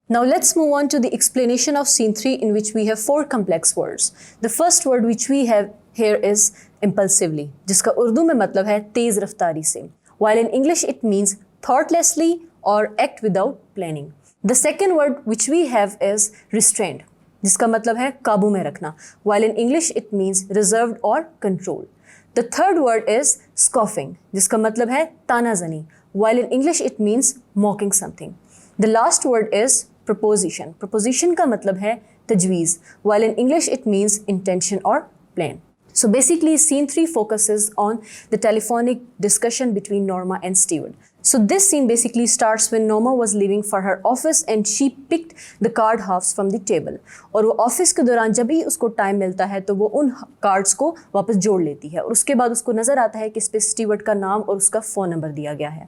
Now let's move on to the explanation of scene 3, in which we have 4 complex words. The first word which we have here is impulsively, जिसका उर्दू में मतलब है तेज रफ्तारी से, while in English it means thoughtlessly or act without planning. The second word which we have is restrained, जिसका मतलब है काबू में रखना, while in English it means reserved or controlled. The third word is scoffing, जिसका मतलब है तानाज़नी, while in English it means mocking something. The last word is proposition. Proposition का मतलब है तजवीज़, while in English it means intention or plan. So basically scene 3 focuses on the telephonic discussion between Norma and Stewart. So this scene basically starts when Norma was leaving for her office and she picked the card halves from the table. और वो office के दौरान जब भी उसको time मिलता है तो वो उन कार्ड्स को वापस जोड़ लेती है और उसके बाद उसको नज़र आता है कि इस पे स्टीवर्ट का नाम और उसका फ़ोन नंबर दिया गया है.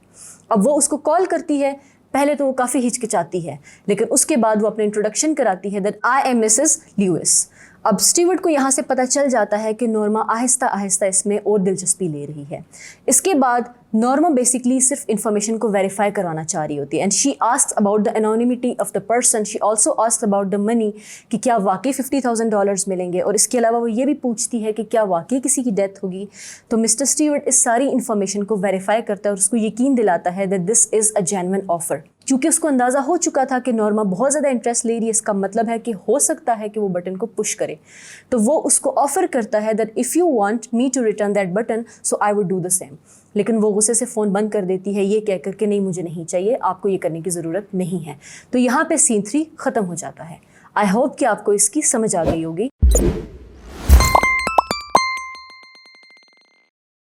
अब वो उसको कॉल करती है. पहले तो वो काफ़ी हिचकिचाती है, लेकिन उसके बाद वो अपने इंट्रोडक्शन कराती है that I am Mrs Lewis. अब स्टीवर्ट को यहाँ से पता चल जाता है कि नॉर्मा आहिस्ता आहिस्ता इसमें और दिलचस्पी ले रही है. इसके बाद नॉर्मा बेसिकली सिर्फ इन्फॉर्मेशन को वेरीफाई करवाना चाह रही होती है and she asks about the anonymity of the person. She also asks about the money, कि क्या वाकई $50,000 मिलेंगे, और इसके अलावा वो ये भी पूछती है कि क्या वाकई किसी की डेथ होगी. तो मिस्टर स्टीवर्ट इस सारी इन्फॉर्मेशन को वेरीफाई करता है और उसको यकीन दिलाता है that this is a genuine offer. क्योंकि उसको अंदाज़ा हो चुका था कि नॉर्मा बहुत ज़्यादा इंटरेस्ट ले रही है, इसका मतलब है कि हो सकता है कि वो बटन को पुश करे. तो वो उसको ऑफ़र करता है that if you want me to return that button so I would do the same. लेकिन वो गुस्से से फ़ोन बंद कर देती है ये कहकर के नहीं, मुझे नहीं चाहिए, आपको ये करने की ज़रूरत नहीं है. तो यहाँ पे सीन 3 ख़त्म हो जाता है. आई होप कि आपको इसकी समझ आ गई होगी.